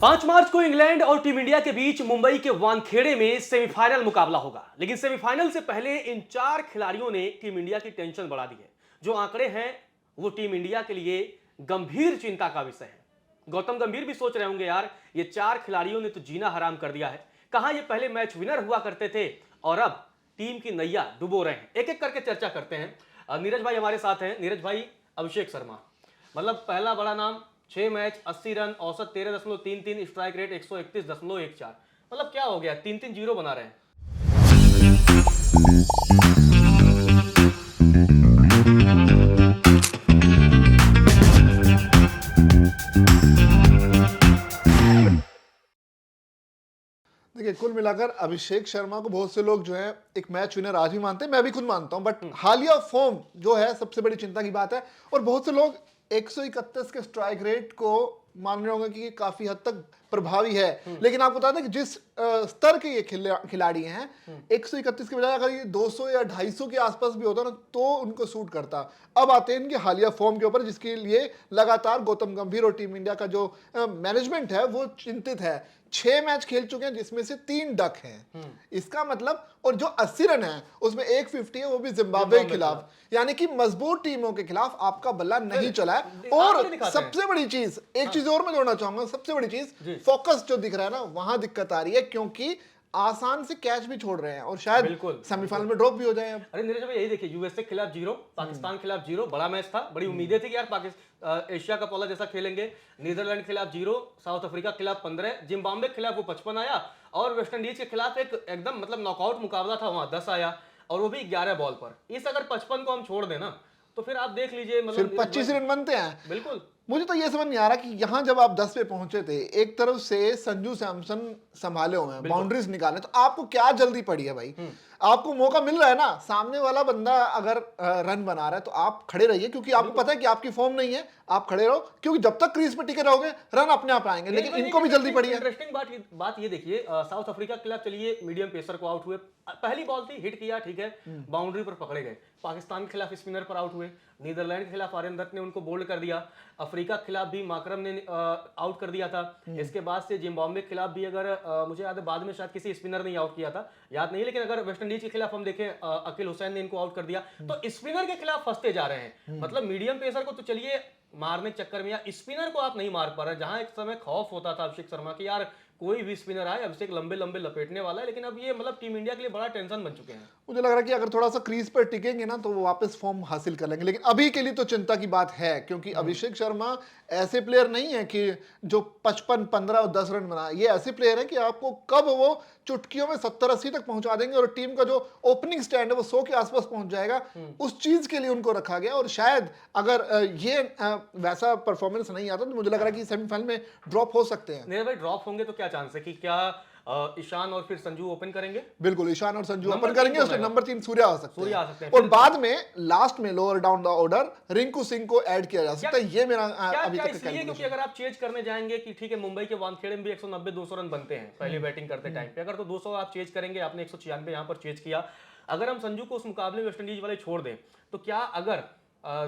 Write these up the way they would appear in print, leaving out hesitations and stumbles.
5 मार्च को इंग्लैंड और team India के बीच मुंबई के वानखेड़े में सेमीफाइनल मुकाबला होगा। लेकिन सेमीफाइनल से पहले इन 4 खिलाड़ियों ने टीम इंडिया की टेंशन बढ़ा दी है। जो आंकड़े हैं वो टीम इंडिया के लिए गंभीर चिंता का विषय है। गौतम गंभीर भी सोच रहे होंगे, यार ये 4 खिलाड़ियों ने तो जीना हराम कर दिया है। कहां ये पहले मैच विनर हुआ करते थे और अब टीम की नैया डुबो रहे हैं। एक एक करके चर्चा करते हैं। नीरज भाई हमारे साथ हैं। नीरज भाई, अभिषेक शर्मा मतलब पहला बड़ा नाम, 6 मैच 80 रन, औसत 13.33, स्ट्राइक रेट 131.14। मतलब क्या हो गया, 3-3-0 बना रहे हैं। देखिए, कुल मिलाकर अभिषेक शर्मा को बहुत से लोग जो है एक मैच विनर आज भी मानते हैं, मैं भी खुद मानता हूं, बट हालिया फॉर्म जो है सबसे बड़ी चिंता की बात है। और बहुत से लोग 131 के स्ट्राइक रेट को मान रहे होंगे कि काफी हद तक प्रभावी है, लेकिन आपको बता दें कि जिस स्तर के ये खिलाड़ी हैं, 131 के बजाय अगर ये 200 या 250 के आसपास भी होता ना तो उनको सूट करता। अब आते हैं इनके हालिया फॉर्म के ऊपर, जिसके लिए लगातार गौतम गंभीर और टीम इंडिया का जो मैनेजमेंट है वो चिंतित है। 6 मैच खेल चुके हैं जिसमें से 3 डक हैं। इसका मतलब, और जो 80 रन है उसमें 150 है, वो भी जिम्बाब्वे के खिलाफ, यानी कि मजबूत टीमों के खिलाफ आपका बल्ला नहीं चला है। और सबसे बड़ी चीज, एक चीज और मैं जोड़ना चाहूंगा, सबसे बड़ी चीज फोकस जो दिख रहा है ना, वहां दिक्कत आ रही है, क्योंकि आसान से कैच भी छोड़ रहे हैं और शायद सेमीफाइनल में ड्रॉप भी हो जाए। अरे नीरज भाई, यही देखिए, यूएसए के खिलाफ 0, पाकिस्तान के खिलाफ 0, बड़ा मैच था, बड़ी उम्मीदें थी कि यार एशिया कप वाला जैसा खेलेंगे। नीदरलैंड के खिलाफ 0, साउथ अफ्रीका के खिलाफ 15, जिम्बाब्वे के खिलाफ वो 55 आया, और वेस्ट इंडीज के खिलाफ एकदम मतलब नॉकआउट मुकाबला था, वहां 10 आया, और वो भी 11 बॉल पर। इस अगर 55 को हम छोड़ दें ना, तो फिर आप देख लीजिए, मतलब 25 रन बनते हैं। बिल्कुल। मुझे तो ये समझ नहीं आ रहा कि यहां जब आप 10 पे पहुंचे थे, एक तरफ से संजू सैमसन संभाले हुए हैं, बाउंड्रीज निकालने, तो आपको क्या जल्दी पड़ी है भाई? आपको मौका मिल रहा है ना, सामने वाला बंदा अगर रन बना रहा है तो आप खड़े रहिए, क्योंकि आपको पता है कि आपकी फॉर्म नहीं है, आप खड़े रहो, क्योंकि जब तक क्रीज पे टिके रहोगे रन अपने आप आएंगे। लेकिन इनको भी जल्दी पड़ी है। इंटरेस्टिंग बात ये देखिए, साउथ अफ्रीका के खिलाफ चलिए मीडियम पेसर को आउट हुए, पहली बॉल थी, हिट किया, ठीक है, बाउंड्री पर पकड़े गए। पाकिस्तान के खिलाफ स्पिनर पर आउट हुए, नीदरलैंड के खिलाफ आर्यन दत्त ने उनको बोल्ड कर दिया, अफ्रीका के खिलाफ भी माकरम ने आउट कर दिया था। इसके बाद से जिम्बाब्वे के खिलाफ भी, अगर मुझे याद है बाद में शायद किसी स्पिनर ने आउट किया था, याद नहीं, लेकिन अगर वेस्ट इंडीज के खिलाफ हम देखें, अकील हुसैन ने इनको आउट कर दिया। तो स्पिनर के खिलाफ फंसते जा रहे हैं। मतलब मीडियम पेसर को तो चलिए मारने चक्कर में, या स्पिनर को आप नहीं मार पा रहे। जहां एक समय खौफ होता था अभिषेक शर्मा की, यार कोई भी स्पिनर आए, अभिषेक लंबे लंबे लपेटने वाला है, लेकिन अब ये मतलब टीम इंडिया के लिए बड़ा टेंशन बन चुके हैं। मुझे लग रहा है कि अगर थोड़ा सा क्रीज पर टिकेंगे ना तो वो वापस फॉर्म हासिल कर लेंगे, लेकिन अभी के लिए तो चिंता की बात है, क्योंकि अभिषेक शर्मा ऐसे प्लेयर नहीं है कि जो 55, 15 और 10 रन बना। ये ऐसे प्लेयर है कि आपको कब वो चुटकियों में 70-80 तक पहुंचा देंगे, और टीम का जो ओपनिंग स्टैंड है वो 100 के आसपास पहुंच जाएगा। उस चीज के लिए उनको रखा गया, और शायद अगर ये वैसा परफॉर्मेंस नहीं आता तो मुझे लग रहा है कि सेमीफाइनल में ड्रॉप हो सकते हैं। नहीं भाई, ड्रॉप होंगे तो क्या चांस है कि क्या ईशान और फिर संजू ओपन करेंगे? बिल्कुल, ईशान और संजू ओपन करेंगे, उसके नंबर 3 सूर्या आ सकते हैं। और बाद में लास्ट में lower down the order Rinku Singh को ऐड किया जा सकता है। ये मेरा अभी तक का कैलकुलेशन है, क्योंकि अगर आप चेज करने जाएंगे कि ठीक है, मुंबई के वानखेड़े में भी 190-200 रन बनते हैं पहले बैटिंग करते टाइम पे, अगर तो 200 आप चेज करेंगे, आपने 196 यहां पर चेज किया। अगर हम संजू को उस मुकाबले में वेस्ट इंडीज वाले छोड़ दें, तो क्या अगर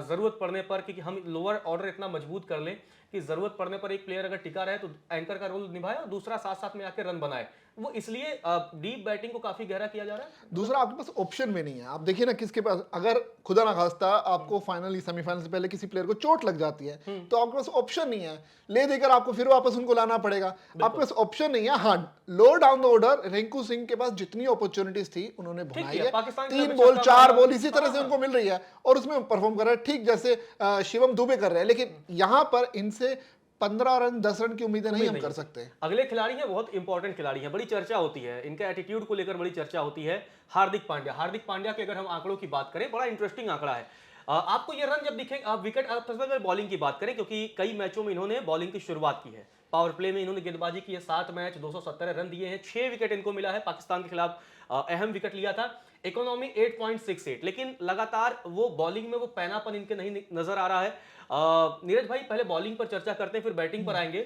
जरूरत पड़ने पर, क्योंकि हम लोअर ऑर्डर इतना मजबूत कर लें कि जरूरत पड़ने पर एक प्लेयर अगर टिका रहे तो एंकर का रोल निभाए, और दूसरा साथ साथ में आके रन बनाए, वो इसलिए डीप बैटिंग को काफी गहरा किया जा रहा है। दूसरा, आपके पास ऑप्शन में नहीं है। आप देखिए ना, किसके पास, अगर खुदा ना खास्ता आपको फाइनली सेमीफाइनल से पहले किसी प्लेयर को चोट लग जाती है तो आपके पास ऑप्शन नहीं है, ले देकर आपको फिर वापस उनको लाना पड़ेगा। आपके पास ऑप्शन नहीं है। हाँ, low down the order Rinku Singh के पास जितनी अपॉर्चुनिटीज थी उन्होंने बनाई है, 3 बॉल 4 बॉल इसी तरह से उनको मिल रही है, और उसमें परफॉर्म कर रहे हैं, ठीक जैसे शिवम दुबे कर रहे हैं। लेकिन यहां पर इनसे 15 रन 10 रन की उम्मीदें नहीं हम कर सकते। अगले खिलाड़ी हैं, बहुत इंपॉर्टेंट खिलाड़ी हैं, बड़ी चर्चा होती है, इनका एटीट्यूड को लेकर बड़ी चर्चा होती है, हार्दिक पांड्या। हार्दिक पांड्या के अगर हम आंकड़ों की बात करें, बड़ा इंटरेस्टिंग आंकड़ा है। आपको ये रन जब दिखेंगे, आप विकेट, आप बॉलिंग की बात करें, क्योंकि कई मैचों में इन्होंने बॉलिंग की शुरुआत की है, पावर प्ले में इन्होंने गेंदबाजी की है, 7 मैच 217 रन दिए हैं, 6 विकेट इनको मिला है, पाकिस्तान के खिलाफ अहम विकेट लिया था, इकोनॉमी 8.68, लेकिन लगातार वो बॉलिंग में वो पैनापन इनके नहीं नजर आ रहा है। नीरज भाई, पहले बॉलिंग पर चर्चा करते हैं, फिर बैटिंग पर आएंगे।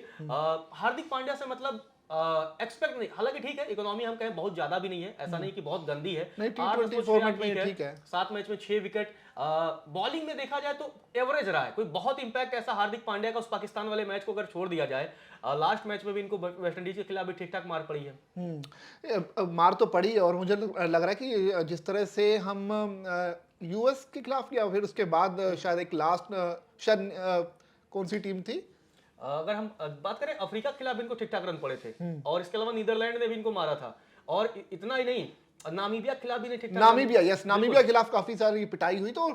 हार्दिक पांड्या से मतलब एक्सपेक्ट नहीं, हालांकि ठीक है, इकोनॉमी हम कहें बहुत ज्यादा भी नहीं है, ऐसा नहीं कि बहुत गंदी है। नहीं, 8 T20 दशमलव फॉर्मेट 6 में ये ठीक है। 7 मैच में 6 विकेट। बॉलिंग में देखा जाए तो एवरेज रहा है, कोई बहुत इंपैक्ट ऐसा हार्दिक पांड्या का उस पाकिस्तान वाले मैच को अगर छोड़ दिया जाए, लास्ट मैच में भी इनको वेस्ट इंडीज के खिलाफ भी ठीक ठाक मार पड़ी है। मार तो पड़ी, और मुझे लग रहा है कि जिस तरह से हम यूएस के खिलाफ, या फिर उसके बाद शायद एक लास्ट, शायद कौन सी टीम थी? अगर हम बात करें, अफ्रीका के खिलाफ इनको ठीक ठाक रन पड़े थे, और इसके अलावा नीदरलैंड ने भी इनको मारा था, और इतना ही नहीं, नामीबिया के खिलाफ भी नहीं ठीक ठाक नामीबिया, यस, नामीबिया के खिलाफ काफी सारी पिटाई हुई। तो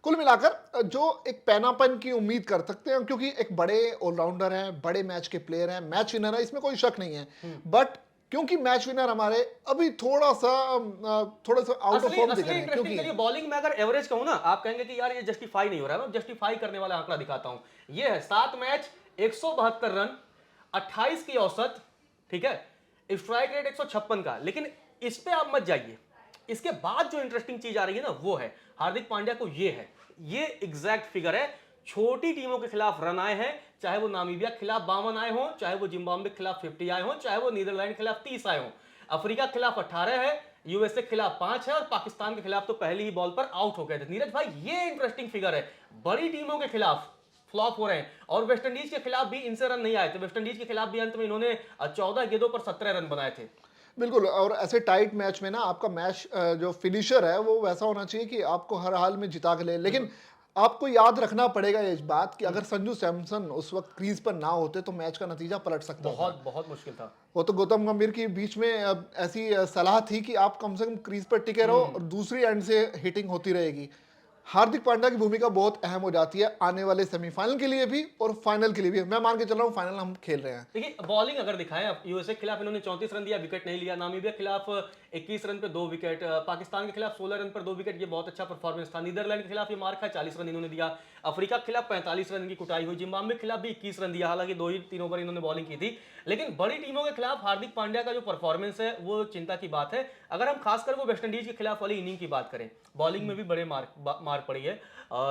कुल मिलाकर जो एक पैनापन की उम्मीद कर सकते हैं, क्योंकि एक बड़े ऑलराउंडर हैं, बड़े मैच के प्लेयर हैं, मैच विनर है, इसमें कोई शक नहीं है। बट क्योंकि मैच विनर हमारे अभी थोड़ा सा आउट ऑफ फॉर्म दिख रहे हैं, क्योंकि चलिए बॉलिंग में अगर एवरेज कहूं ना, आप कहेंगे कि यार ये जस्टिफाई नहीं हो रहा है, मैं जस्टिफाई करने वाला आंकड़ा दिखाता हूं। ये है 7 मैच 172 रन, 28 की औसत, ठीक है, स्ट्राइक रेट 156 का। लेकिन इस पे आप मत जाइए, इसके बाद जो इंटरेस्टिंग चीज आ रही है ना, वो है हार्दिक पांड्या को ये एग्जैक्ट फिगर है, छोटी टीमों के खिलाफ रन आए हैं, चाहे वो नामीबिया के खिलाफ 52 आए हों, चाहे वो जिम्बाब्वे के खिलाफ 50 आए हों, चाहे वो नीदरलैंड के खिलाफ 30 आए हों, अफ्रीका के खिलाफ 18 है, यूएसए के खिलाफ 5 है, और पाकिस्तान के खिलाफ तो पहली ही बॉल पर आउट हो गए थे। नीरज भाई, ये इंटरेस्टिंग फिगर है, बड़ी टीमों के खिलाफ फ्लॉप हो रहे हैं, और वेस्ट इंडीज के खिलाफ भी इनसे रन नहीं आए थे। वेस्ट इंडीज के खिलाफ भी अंत में इन्होंने 14 गेंदों पर 17 रन बनाए थे। बिल्कुल। और ऐसे टाइट मैच में ना आपका मैच जो फिनिशर है वो वैसा होना चाहिए कि आपको हर हाल में जिता के ले। लेकिन आपको याद रखना पड़ेगा इस बात कि अगर संजू सैमसन उस वक्त क्रीज पर ना होते तो मैच का नतीजा पलट सकता था। बहुत बहुत मुश्किल था। वो तो गौतम गंभीर की बीच में ऐसी सलाह थी कि आप कम से कम क्रीज पर टिके रहो और दूसरी एंड से हिटिंग होती रहेगी। हार्दिक पांड्या की भूमिका बहुत अहम हो जाती है आने वाले सेमीफाइनल के लिए भी और फाइनल के लिए भी। मैं मान के चल रहा हूँ फाइनल हम खेल रहे हैं। देखिए बॉलिंग अगर दिखाएं, यूएसए के खिलाफ इन्होंने 34 रन दिया, विकेट नहीं लिया। नामीबिया के खिलाफ 21 रन पे 2 विकेट, पाकिस्तान के खिलाफ 16 रन पर 2 विकेट, ये बहुत अच्छा परफॉर्मेंस था। नीदरलैंड के खिलाफ ये मार खा, 40 रन इन्होंने दिया। अफ्रीका के खिलाफ 45 रन की कुटाई हुई। जिम्बाब्वे के खिलाफ भी 21 रन दिया, हालांकि 2 ही 3 ओवर इन्होंने बॉलिंग की थी। लेकिन बड़ी टीमों के खिलाफ हार्दिक पांड्या का जो परफॉर्मेंस है वो चिंता की बात है। अगर हम खासकर वो वेस्ट इंडीज के खिलाफ वाली इनिंग की बात करें, बॉलिंग में भी बड़े मार पड़ी है,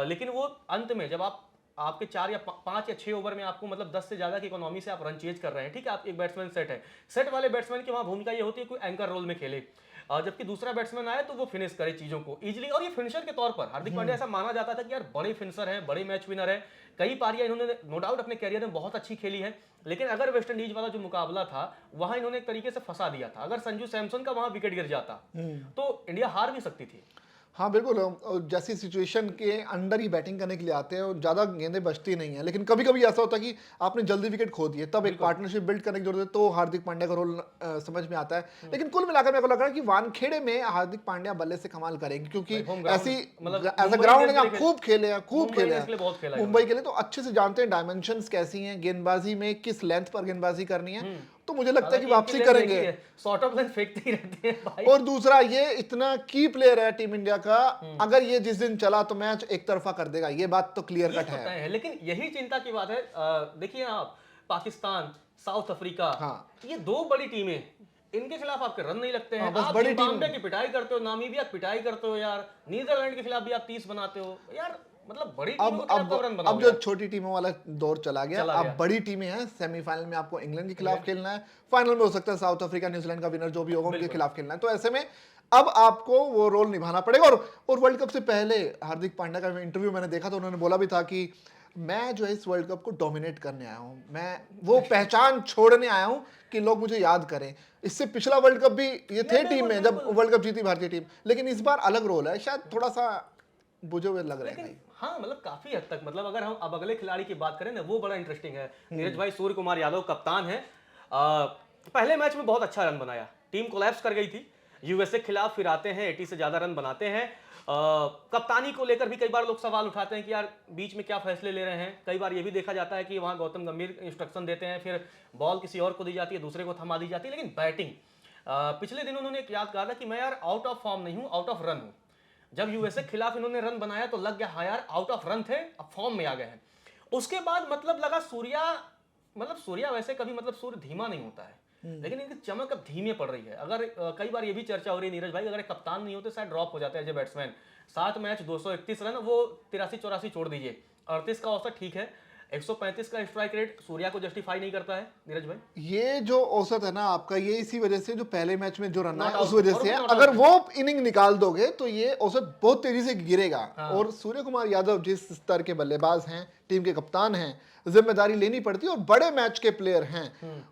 लेकिन वो अंत में जब आपके 4 या 5 या 6 ओवर में आपको मतलब 10 से ज्यादा की इकोनॉमी से आप रन चेज कर रहे हैं, ठीक है, आप एक बैट्समैन सेट है, सेट वाले बैट्समैन की वहां भूमिका ये होती है कोई एंकर रोल में खेले, जबकि दूसरा बैट्समैन आए तो वो फिनिश करे चीजों को इजीली। और ये फिनिशर के तौर पर हार्दिक पांड्या ऐसा माना जाता था कि यार बड़े फिनिशर हैं, बड़े मैच विनर है, कई पारियां इन्होंने नो डाउट अपने कैरियर में बहुत अच्छी खेली है। लेकिन अगर वेस्ट इंडीज वाला जो मुकाबला था वहां इन्होंने एक तरीके से फंसा दिया था। अगर संजू सैमसन का वहां विकेट गिर जाता तो इंडिया हार भी सकती थी। हाँ बिल्कुल। जैसी सिचुएशन के अंडर ही बैटिंग करने के लिए आते हैं और ज़्यादा गेंदें बचती नहीं है, लेकिन कभी कभी ऐसा होता है कि आपने जल्दी विकेट खो दिए, तब एक पार्टनरशिप बिल्ड करने की जरूरत है, तो हार्दिक पांड्या का रोल समझ में आता है। लेकिन कुल मिलाकर मेरे को लग रहा है कि वानखेड़े में हार्दिक पांड्या बल्ले से कमाल करेंगे, क्योंकि ऐसी एज अ ग्राउंड है, खूब खेले हैं, मुंबई के लिए तो अच्छे से जानते हैं डायमेंशंस कैसी हैं, गेंदबाजी में किस लेंथ पर गेंदबाजी करनी है, तो मुझे लगता है कि वापसी करेंगे। शॉर्ट ऑफ लेंथ फेंकते ही रहते हैं भाई। और दूसरा, ये इतना की प्लेयर है टीम इंडिया का, अगर ये जिस दिन चला तो मैच एक तरफा कर देगा, ये बात तो क्लियर कट है। लेकिन यही चिंता की बात है। देखिए आप, पाकिस्तान, साउथ अफ्रीका, ये 2 बड़ी टीमें, इनके खिलाफ आपके रन नहीं लगते हैं। आप जिम्बाब्वे की पिटाई करते हो, नामीबिया की पिटाई करते हो यार, नीदरलैंड के खिलाफ भी आप 30 बनाते हो यार, मतलब बड़ी टीमों के खिलाफ रन बनाओ। अब जो छोटी टीमों वाला दौर चला गया, अब बड़ी टीमें हैं। सेमीफाइनल में आपको इंग्लैंड के खिलाफ खेलना है, फाइनल में हो सकता है साउथ अफ्रीका न्यूजीलैंड का विनर जो भी होगा उनके खिलाफ खेलना है। तो ऐसे में अब आपको वो रोल निभाना पड़ेगा। और वर्ल्ड कप से पहले हार्दिक पांड्या का इंटरव्यू मैंने देखा तो उन्होंने बोला भी था कि मैं जो है इस वर्ल्ड कप को डोमिनेट करने आया हूं, मैं वो पहचान छोड़ने आया हूं कि लोग मुझे याद करें। इससे पिछला वर्ल्ड कप भी ये थे टीम में जब वर्ल्ड कप जीती भारतीय टीम, लेकिन इस बार अलग रोल है, शायद थोड़ा सा बुझे हुए लग रहे हैं। हाँ, मतलब काफी हद तक, मतलब अगर हम अब अगले खिलाड़ी की बात करें ना, वो बड़ा इंटरेस्टिंग है। नीरज भाई, सूर्य कुमार यादव कप्तान है। पहले मैच में बहुत अच्छा रन बनाया, टीम कोलैप्स कर गई थी यूएसए के खिलाफ, फिर आते हैं 80 से ज्यादा रन बनाते हैं। कप्तानी को लेकर भी कई बार लोग सवाल उठाते हैं कि यार बीच में क्या फैसले ले रहे हैं। कई बार ये भी देखा जाता है कि वहां गौतम गंभीर इंस्ट्रक्शन देते हैं, फिर बॉल किसी और को दी जाती है, दूसरे को थमा दी जाती है। लेकिन बैटिंग, पिछले दिन उन्होंने याद कहा था कि मैं यार आउट ऑफ फॉर्म नहीं हूं, आउट ऑफ रन हूं। जब यूएसए के खिलाफ इन्होंने रन बनाया तो लग गया हाँ यार आउट ऑफ रन थे, अब फॉर्म में आ गए हैं। उसके बाद मतलब लगा सूर्या वैसे कभी मतलब सूर्य धीमा नहीं होता है, लेकिन इनकी चमक अब धीमे पड़ रही है। अगर कई बार ये भी चर्चा हो रही है नीरज भाई, अगर कप्तान नहीं होते शायद ड्रॉप हो जाते हैं as a batsman. 7 match 231 run, वो 83-84 छोड़ दीजिए, 38 का औसत ठीक है। 135 का स्ट्राइक रेट सूर्या को जस्टिफाई नहीं करता है नीरज भाई। ये जो औसत है ना आपका, ये इसी वजह से जो पहले मैच में जो रन Not है out, उस वजह और से भी है। not अगर out वो इनिंग निकाल दोगे तो ये औसत बहुत तेजी से गिरेगा। हाँ। और सूर्य कुमार यादव जिस स्तर के बल्लेबाज हैं, टीम के कप्तान हैं, जिम्मेदारी लेनी पड़ती है और बड़े मैच के प्लेयर हैं,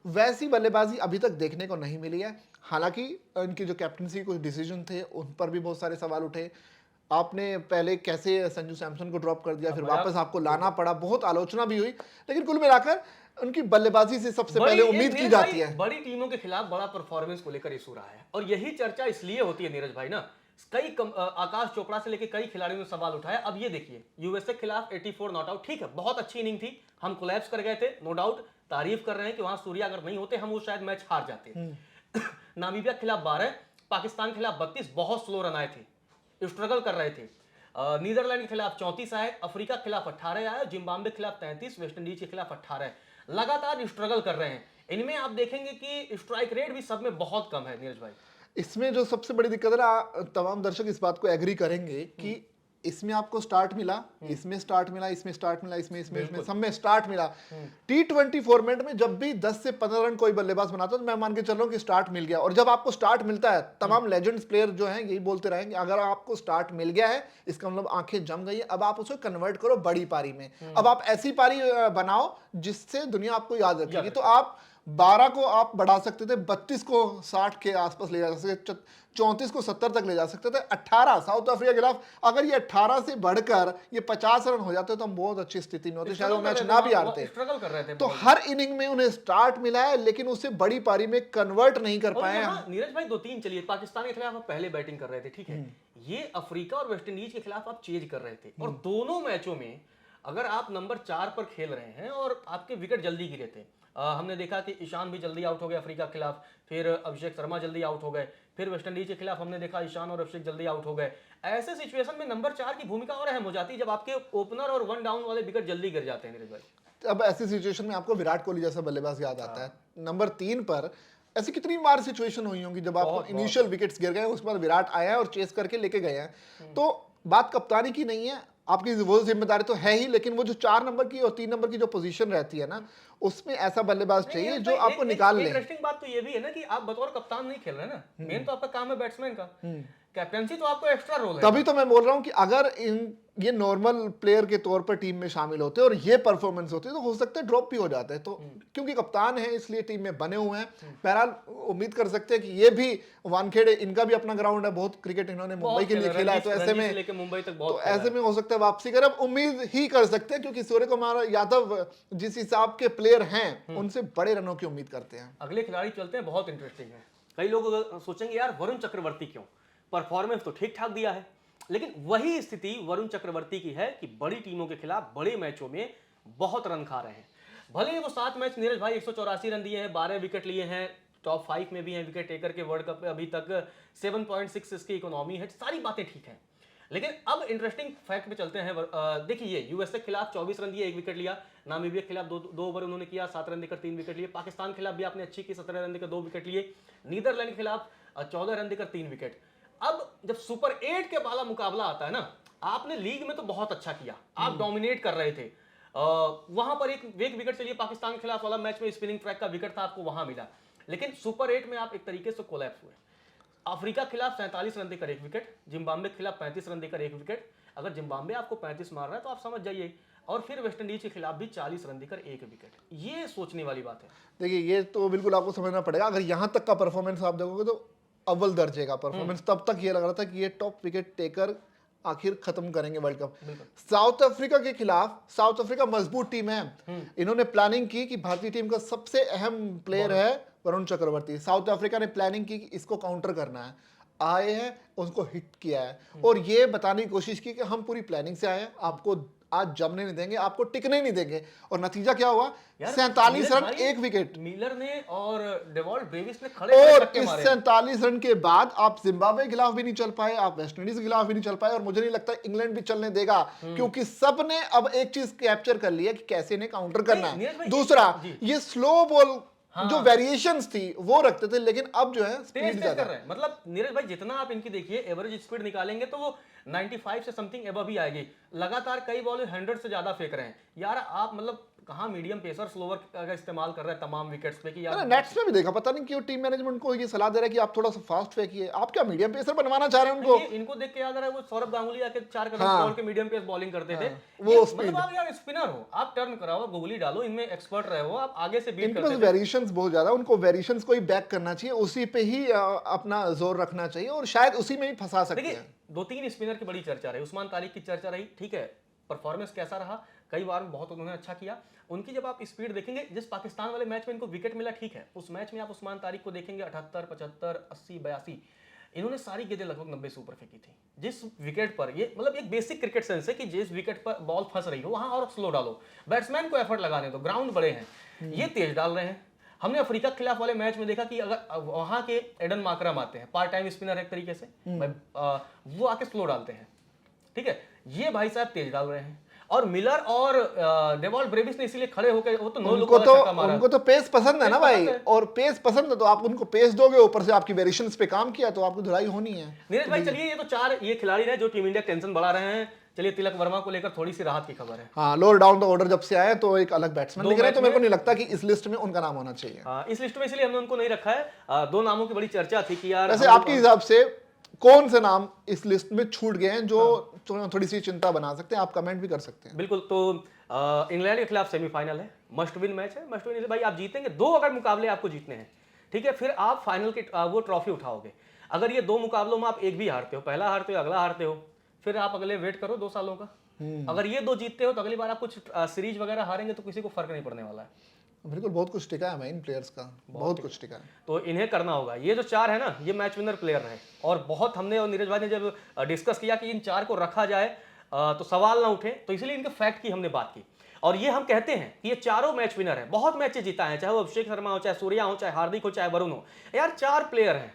वैसी बल्लेबाजी अभी तक देखने को नहीं मिली है। हालांकि इनकी जो कैप्टनसी कुछ डिसीजन थे उन पर भी बहुत सारे सवाल उठे। आपने पहले कैसे संजू सैमसन को ड्रॉप कर दिया, फिर वापस आपको लाना पड़ा, बहुत आलोचना भी हुई, लेकिन कुल मिलाकर उनकी बल्लेबाजी से सबसे पहले उम्मीद की जाती है। बड़ी टीमों के खिलाफ बड़ा परफॉर्मेंस को लेकर इशू रहा है, और यही चर्चा इसलिए होती है नीरज भाई ना, आकाश चोपड़ा से लेकर कई खिलाड़ियों ने सवाल उठाया। अब ये देखिए, यूएसए के खिलाफ 84 नॉट आउट, ठीक है, बहुत अच्छी इनिंग थी, हम कोलैप्स कर गए थे, नो डाउट, तारीफ कर रहे हैं कि वहां सूर्या अगर नहीं होते हम वो शायद मैच हार जाते। नामीबिया के खिलाफ 12, पाकिस्तान के खिलाफ 32, बहुत स्लो रन आए थे, स्ट्रगल कर रहे थे। नीदरलैंड के खिलाफ 34 आए, अफ्रीका के खिलाफ 18 आए, जिम्बाब्वे के खिलाफ 33, वेस्ट इंडीज के खिलाफ 18, लगातार स्ट्रगल कर रहे हैं। इनमें आप देखेंगे कि स्ट्राइक रेट भी सब में बहुत कम है नीरज भाई। इसमें जो सबसे बड़ी दिक्कत है ना, तमाम दर्शक इस बात को एग्री करेंगे कि इसमें आपको स्टार्ट मिला, इसमें स्टार्ट मिला, इसमें स्टार्ट मिला, इसमें सब में स्टार्ट मिला। T20 फॉर्मेट में जब भी 10 से 15 रन कोई बल्लेबाज बनाता है तो मैं मान के चल रहा हूं कि स्टार्ट मिल गया। और जब आपको स्टार्ट मिलता है, तमाम लेजेंड्स प्लेयर जो हैं यही बोलते रहेंगे, अगर आपको स्टार्ट मिल गया है इसका मतलब आंखें जम गई है, अब आप उसको कन्वर्ट करो बड़ी पारी में। अब आप ऐसी पारी बनाओ जिससे दुनिया आपको याद रखेगी। तो आप 12 को आप बढ़ा सकते थे, 32 को 60 के आसपास ले जा सकते थे, 34 को 70 तक ले जा सकते थे। 18 साउथ अफ्रीका के खिलाफ अगर ये 18 से बढ़कर ये 50 रन हो जाते तो हम बहुत अच्छी स्थिति में होते, शायद वो मैच ना भी हारते। स्ट्रगल कर रहे थे तो हर इनिंग में उन्हें स्टार्ट मिला है, लेकिन उसे बड़ी पारी में कन्वर्ट नहीं कर पाए। नीरज भाई 2-3 चलिए, पाकिस्तान के खिलाफ आप पहले बैटिंग कर रहे थे, ठीक है, ये अफ्रीका और वेस्ट इंडीज के खिलाफ आप चेज कर रहे थे, और दोनों मैचों में अगर आप नंबर 4 पर खेल रहे हैं और आपके विकेट जल्दी गिरे थे, हमने देखा कि ईशान भी जल्दी आउट हो गए अफ्रीका के खिलाफ, फिर अभिषेक शर्मा जल्दी आउट हो गए, फिर वेस्ट इंडीज के खिलाफ हमने देखा ईशान और अभिषेक जल्दी आउट हो गए। ऐसे सिचुएशन में नंबर 4 की भूमिका और अहम हो जाती है जब आपके ओपनर और 1 डाउन वाले विकेट जल्दी गिर जाते हैं नीरज भाई। अब ऐसी सिचुएशन में आपको विराट कोहली जैसा बल्लेबाज याद आता है। नंबर 3 पर ऐसी कितनी बार सिचुएशन हुई होंगी जब आपको इनिशियल विकेट्स गिर गए, उसके बाद विराट आया और चेस करके लेके गए हैं। तो बात कप्तानी की नहीं है, आपकी वो जिम्मेदारी तो है ही, लेकिन वो जो 4 नंबर की और 3 नंबर की जो पोजीशन रहती है ना, उसमें ऐसा बल्लेबाज चाहिए जो आपको निकाल ले। इंटरेस्टिंग बात तो ये भी है ना कि आप बतौर कप्तान नहीं खेल रहे ना, मेन तो आपका काम है बैट्समैन का, कैप्टनसी तो आपको एक्स्ट्रा रोल है। तभी तो मैं बोल रहा हूं कि अगर ये नॉर्मल प्लेयर के तौर पर टीम में शामिल होते और ये परफॉर्मेंस होती तो हो सकता है ड्रॉप भी हो जाते हैं। तो क्योंकि कप्तान है इसलिए टीम में बने हुए हैं। बहरहाल उम्मीद कर सकते हैं कि ये भी वानखेड़े, इनका भी अपना ग्राउंड है, बहुत क्रिकेट इन्होंने मुंबई के लिए खेला है, तो ऐसे में मुंबई तक ऐसे में हो सकता है वापसी कर। अब उम्मीद ही कर सकते हैं क्योंकि सूर्य कुमार यादव जिस हिसाब के प्लेयर हैं उनसे बड़े रनों की उम्मीद करते हैं। अगले खिलाड़ी चलते हैं, बहुत इंटरेस्टिंग है। कई लोग सोचेंगे यार वरुण चक्रवर्ती क्यों, परफॉर्मेंस तो ठीक ठाक दिया है, लेकिन वही स्थिति वरुण चक्रवर्ती की है कि बड़ी टीमों के खिलाफ बड़े मैचों में बहुत रन खा रहे हैं। भले ही वो 7 मैच नीरज भाई 184 रन दिए हैं, 12 विकेट लिए हैं, टॉप 5 में भी हैं विकेट टेकर के वर्ल्ड कप में, अभी तक 7.6 इसकी इकोनॉमी है, सारी बातें ठीक हैं। लेकिन अब इंटरेस्टिंग फैक्ट पे चलते हैं। देखिए, यूएसए के खिलाफ 24 रन दिए, 1 विकेट लिया, नामीबिया के खिलाफ 2 ओवर उन्होंने किया, 7 रन देकर 3 विकेट लिए, पाकिस्तान के खिलाफ भी आपने अच्छी की, 17 रन देकर 2 विकेट लिए, नीदरलैंड के खिलाफ 14 रन देकर 3 विकेट। अब जब सुपर 8 के वाला मुकाबला आता है ना, आपने लीग में तो बहुत अच्छा किया, आप डोमिनेट कर रहे थे, वहां पर एक विकेट चलिए पाकिस्तान के खिलाफ वाला मैच में स्पिनिंग ट्रैक का विकेट था, आपको वहां मिला, लेकिन सुपर 8 में आप एक तरीके से कोलैप्स हुए। अफ्रीका के खिलाफ 47 रन देकर 1 विकेट, जिम्बाब्वे के खिलाफ 35 रन देकर 1 विकेट, अगर जिम्बाब्वे आपको 35 मार रहा है तो आप समझ जाइए, और फिर वेस्ट इंडीज के खिलाफ भी 40 रन देकर 1 विकेट। ये सोचने वाली बात है। देखिए, ये तो बिल्कुल आपको समझना पड़ेगा। अगर यहां तक का परफॉर्मेंस आप देखोगे तो अव्वल दर्जे का परफॉर्मेंस, तब तक ये लग रहा था कि ये टॉप विकेट टेकर आखिर खत्म करेंगे वर्ल्ड कप। साउथ अफ्रीका के खिलाफ, साउथ अफ्रीका मजबूत टीम है, इन्होंने प्लानिंग की कि भारतीय टीम का सबसे अहम प्लेयर है वरुण चक्रवर्ती। साउथ अफ्रीका ने प्लानिंग की कि इसको काउंटर करना है, आए हैं, उसको हिट किया है और ये बताने की कोशिश की कि हम पूरी प्लानिंग से आए हैं, आपको आज जमने नहीं देंगे, आपको टिकने नहीं देंगे। और नतीजा क्या हुआ? 47 रन, 1 विकेट। मिलर ने और डेवॉल्ट ब्रेविस ने खड़े और इस 47 रन के बाद आप जिम्बाब्वे के खिलाफ भी नहीं चल पाए, आप वेस्ट इंडीज के खिलाफ भी नहीं चल पाए, और मुझे नहीं लगता इंग्लैंड भी चलने देगा, क्योंकि सबने अब एक चीज कैप्चर कर लिया कि कैसे इन्हें काउंटर करना है। दूसरा, ये स्लो बॉल जो वेरिएशंस थी वो रखते थे, लेकिन अब जो है स्पीड ज्यादा है। मतलब नीरज भाई जितना आप इनकी देखिए एवरेज स्पीड निकालेंगे तो वो 95 से समथिंग एबव ही आएगी। लगातार कई बॉल 100 से ज्यादा फेंक रहे हैं यार, आप मतलब कहाँ मीडियम पेसर स्लोवर का इस्तेमाल कर रहे हैं तमाम विकेट्स पे कि मैंने यार नेट्स में भी देखा, पता नहीं क्यों टीम मैनेजमेंट को ये सलाह दे रहा है कि आप थोड़ा सा फास्ट फेंकिए। आप क्या मीडियम पेसर बनवाना चाह रहे हैं उनको? इनको देख के याद आ रहा है वो सौरभ गांगुली आके 4 कदम हाँ। छोड़ के मीडियम पेस बॉलिंग करते थे। वो ये speed। मतलब आप यार स्पिनर हो, आप टर्न कराओ, गोगली डालो, इनमें एक्सपर्ट रहे हो, आप आगे से बीट इनके पास करते थे। वेरिएशंस बहुत ज्यादा, उनको वेरिएशंस को ही बैक करना चाहिए, उसी पे ही अपना जोर रखना चाहिए और शायद उसी में ही फंसा सकते देखिए हैं। 2-3 स्पिनर की बड़ी चर्चा रही, उस्मान तारिक की चर्चा रही, ठीक है, परफॉर्मेंस कैसा रहा, कई बार बहुत उन्होंने अच्छा किया। उनकी जब आप स्पीड देखेंगे, जिस पाकिस्तान वाले मैच में इनको विकेट मिला, ठीक है, उस मैच में आप उस्मान तारिक को देखेंगे 78, 75, 80, 82, इन्होंने सारी गेंदें लगभग 90 से ऊपर फेंकी थी। जिस विकेट पर, ये मतलब एक बेसिक क्रिकेट सेंस है कि जिस विकेट पर बॉल फंस रही हो वहां और स्लो डालो, बैट्समैन को एफर्ट लगाने दो, ग्राउंड बड़े हैं, ये तेज डाल रहे हैं। हमने अफ्रीका के खिलाफ वाले मैच में देखा कि अगर वहां के एडन माकरम आते हैं, पार्ट टाइम स्पिनर है एक तरीके से, वो आके स्लो डालते हैं, ठीक है, ये भाई साहब तेज डाल रहे हैं। और मिलर और डेवॉल्ट ब्रेविस ने इसीलिए खड़े होकर, वो तो नो लुक वाला छक्का मारा। उनको तो पेस पसंद है ना पेस भाई, पसंद है। और पेस पसंद है तो आप उनको पेस दोगे, ऊपर से आपकी वेरिएशंस पे काम किया तो आपको धुलाई होनी है। नीरज भाई चलिए, ये तो 4 ये खिलाड़ी हैं जो टीम इंडिया टेंशन बढ़ा रहे हैं। चलिए तिलक वर्मा को लेकर थोड़ी सी राहत की खबर है। हाँ, लोअर डाउन द ऑर्डर जब से आया तो एक अलग बैट्समैन दो दिख रहे हैं, तो मैच मेरे को में- नहीं लगता कि इस लिस्ट में उनका नाम होना चाहिए। इस लिस्ट में इसलिए हमने उनको नहीं रखा है। 2 नामों की बड़ी चर्चा थी कि यार वैसे हम- आपके हिसाब से कौन से नाम इस लिस्ट में छूट गए हैं जो थोड़ी सी चिंता बना सकते हैं? आप कमेंट भी कर सकते हैं। बिल्कुल। तो इंग्लैंड के खिलाफ सेमीफाइनल है, मस्ट विन मैच है, मस्ट विन भाई, आप जीतेंगे 2 अगर मुकाबले आपको जीतने हैं, ठीक है, फिर आप फाइनल की वो ट्रॉफी उठाओगे। अगर ये 2 मुकाबलों में आप एक भी हारते हो, पहला हारते हो, अगला हारते हो, फिर आप अगले वेट करो 2 सालों का। अगर ये 2 जीतते हो तो अगली बार आप कुछ सीरीज वगैरह हारेंगे तो किसी को फर्क नहीं पड़ने वाला है। बिल्कुल, बहुत कुछ टिका है भाई इन प्लेयर्स का, बहुत कुछ टिका है। तो इन्हें करना होगा। ये जो 4 है ना, ये मैच विनर प्लेयर रहे, और बहुत हमने और नीरज भाई ने जब डिस्कस किया कि इन 4 को रखा जाए तो सवाल ना उठे, तो इसलिए इनके फैक्ट की हमने बात की। और ये हम कहते हैं कि ये चारों मैच विनर हैं, बहुत मैचेस जीता है, चाहे वो अभिषेक शर्मा हो, चाहे सूर्या हो, चाहे हार्दिक हो, चाहे वरुण हो, यार 4 प्लेयर हैं,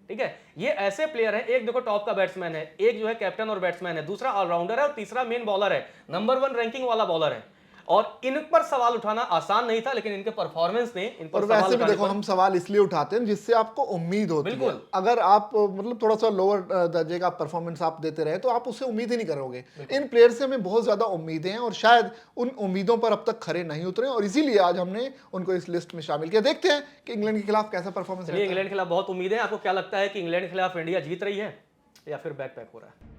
ठीक है। ये ऐसे प्लेयर हैं, एक देखो टॉप का बैट्समैन है, एक जो है कैप्टन और बैट्समैन है, दूसरा ऑलराउंडर है और तीसरा मेन बॉलर है, नंबर 1 रैंकिंग वाला बॉलर है। और इन पर सवाल उठाना आसान नहीं था, लेकिन इनके परफॉर्मेंस ने इन पर और सवाल वैसे भी उठाने देखो, पर- हम सवाल इसलिए उठाते हैं जिससे आपको उम्मीद होती है। बिल्कुल। अगर आप मतलब थोड़ा सा लोअर दर्जे का परफॉर्मेंस आप देते रहे तो आप उससे उम्मीद ही नहीं करोगे। इन प्लेयर से हमें बहुत ज्यादा उम्मीदें हैं और शायद उन उम्मीदों पर अब तक खरे नहीं उतरे, और इसीलिए आज हमने उनको इस लिस्ट में शामिल किया। देखते हैं कि इंग्लैंड के खिलाफ कैसा परफॉर्मेंस चलिए, इंग्लैंड के खिलाफ बहुत उम्मीद है। आपको क्या लगता है कि इंग्लैंड के खिलाफ इंडिया जीत रही है या फिर बैक पैक हो रहा है?